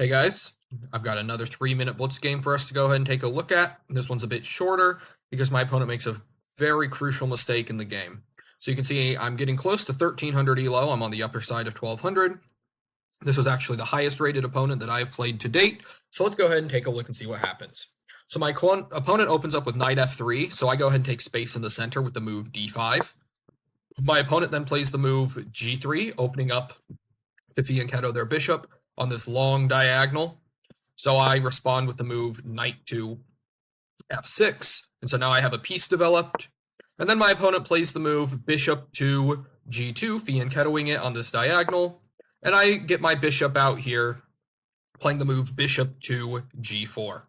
Hey guys, I've got another 3-minute blitz game for us to go ahead and take a look at. This one's a bit shorter because my opponent makes a very crucial mistake in the game. So you can see I'm getting close to 1300 elo. I'm on the upper side of 1200. This was actually the highest rated opponent that I've played to date. So let's go ahead and take a look and see what happens. So my opponent opens up with knight f3, so I go ahead and take space in the center with the move d5. My opponent then plays the move g3, opening up to fianchetto their bishop on this long diagonal. So I respond with the move knight to f6, and so now I have a piece developed. And then my opponent plays the move bishop to g2, fianchettoing it on this diagonal, and I get my bishop out here, playing the move bishop to g4.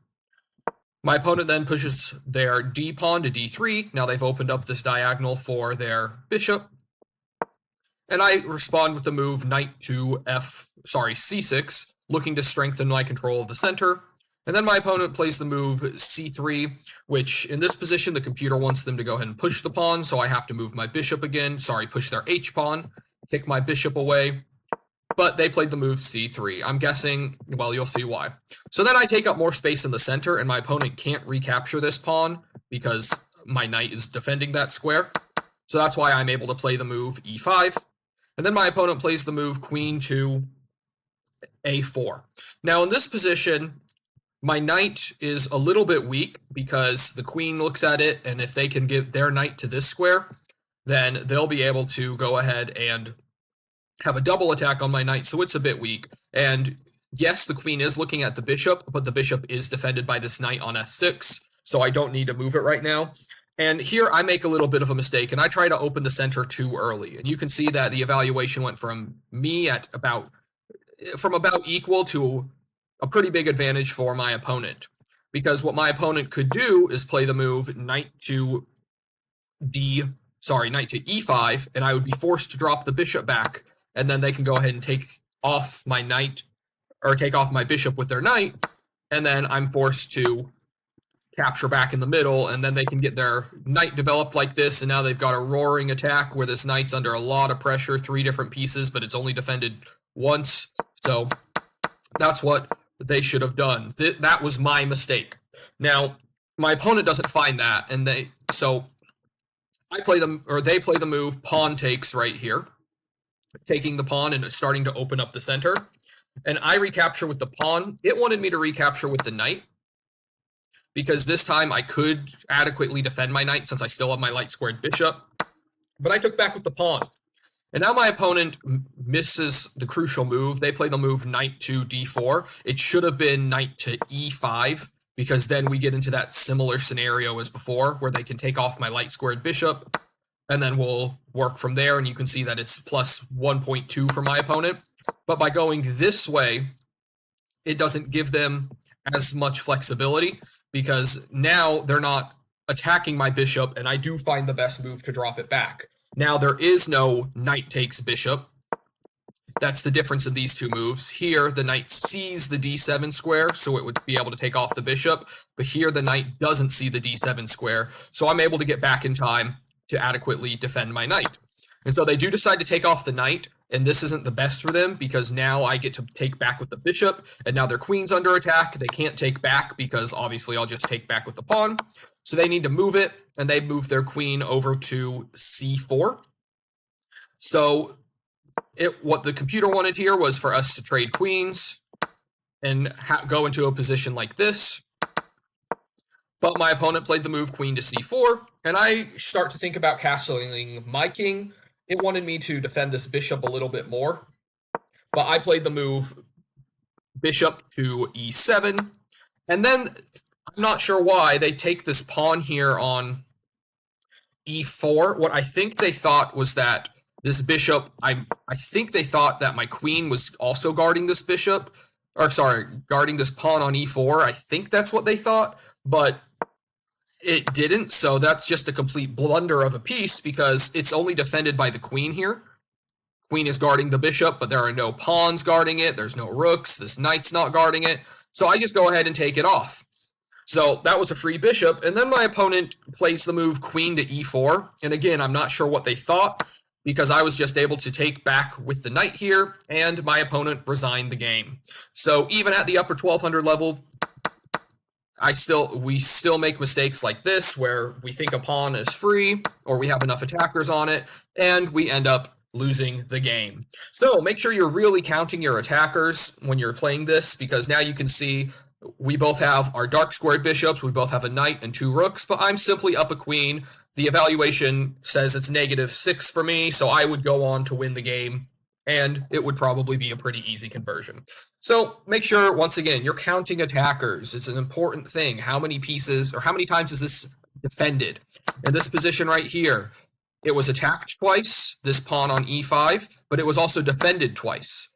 My opponent then pushes their d pawn to d3. Now they've opened up this diagonal for their bishop. And I respond with the move knight to c6, looking to strengthen my control of the center. And then my opponent plays the move c3, which in this position, the computer wants them to go ahead and push the pawn, so I have to move my bishop again. Push their h-pawn, kick my bishop away. But they played the move c3. I'm guessing, well, you'll see why. So then I take up more space in the center, and my opponent can't recapture this pawn because my knight is defending that square. So that's why I'm able to play the move e5. And then my opponent plays the move queen to a4. Now in this position, my knight is a little bit weak because the queen looks at it, and if they can get their knight to this square, then they'll be able to go ahead and have a double attack on my knight, so it's a bit weak. And yes, the queen is looking at the bishop, but the bishop is defended by this knight on f6, so I don't need to move it right now. And here I make a little bit of a mistake, and I try to open the center too early. And you can see that the evaluation went from me at about equal to a pretty big advantage for my opponent. Because what my opponent could do is play the move knight to e5, and I would be forced to drop the bishop back, and then they can go ahead and take off my knight, or take off my bishop with their knight, and then I'm forced to capture back in the middle, and then they can get their knight developed like this, and now they've got a roaring attack where this knight's under a lot of pressure, 3 different pieces, but it's only defended once. So that's what they should have done. That was my mistake. Now, my opponent doesn't find that, and they play the move pawn takes right here, taking the pawn and starting to open up the center. And I recapture with the pawn. It wanted me to recapture with the knight, because this time I could adequately defend my knight since I still have my light squared bishop. But I took back with the pawn. And now my opponent misses the crucial move. They play the move knight to d4. It should have been knight to e5, because then we get into that similar scenario as before, where they can take off my light squared bishop, and then we'll work from there. And you can see that it's plus 1.2 for my opponent. But by going this way, it doesn't give them as much flexibility, because now they're not attacking my bishop, and I do find the best move to drop it back. Now there is no knight takes bishop. That's the difference in these two moves. Here, the knight sees the d7 square, so it would be able to take off the bishop, but here the knight doesn't see the d7 square, so I'm able to get back in time to adequately defend my knight. And so they do decide to take off the knight, and this isn't the best for them, because now I get to take back with the bishop, and now their queen's under attack. They can't take back because obviously I'll just take back with the pawn. So they need to move it, and they move their queen over to c4. So what the computer wanted here was for us to trade queens and go into a position like this. But my opponent played the move queen to c4, and I start to think about castling my king. It wanted me to defend this bishop a little bit more, but I played the move bishop to e7, and then I'm not sure why they take this pawn here on e4. What I think they thought was that this bishop, I think they thought that my queen was also guarding this bishop, guarding this pawn on e4. I think that's what they thought, but it didn't, so that's just a complete blunder of a piece, because it's only defended by the queen here. Queen is guarding the bishop, but there are no pawns guarding it. There's no rooks. This knight's not guarding it. So I just go ahead and take it off. So that was a free bishop, and then my opponent plays the move queen to e4. And again, I'm not sure what they thought. because I was just able to take back with the knight here, and my opponent resigned the game. So even at the upper 1200 level, we still make mistakes like this, where we think a pawn is free, or we have enough attackers on it, and we end up losing the game. So make sure you're really counting your attackers when you're playing this, because now you can see we both have our dark squared bishops, we both have a knight and 2 rooks, but I'm simply up a queen. The evaluation says it's -6 for me, so I would go on to win the game, and it would probably be a pretty easy conversion. So make sure, once again, you're counting attackers. It's an important thing. How many pieces, or how many times is this defended? In this position right here, it was attacked twice, this pawn on e5, but it was also defended twice.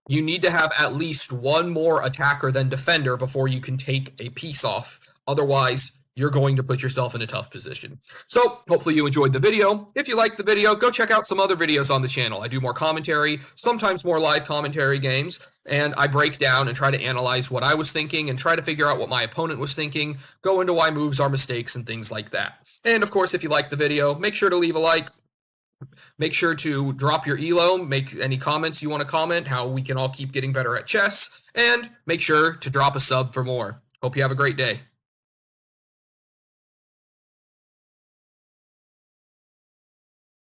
You need to have at least one more attacker than defender before you can take a piece off. Otherwise, you're going to put yourself in a tough position. So hopefully you enjoyed the video. If you liked the video, go check out some other videos on the channel. I do more commentary, sometimes more live commentary games, and I break down and try to analyze what I was thinking and try to figure out what my opponent was thinking, go into why moves are mistakes and things like that. And of course, if you liked the video, make sure to leave a like. Make sure to drop your ELO, make any comments you want to comment, how we can all keep getting better at chess, and make sure to drop a sub for more. Hope you have a great day.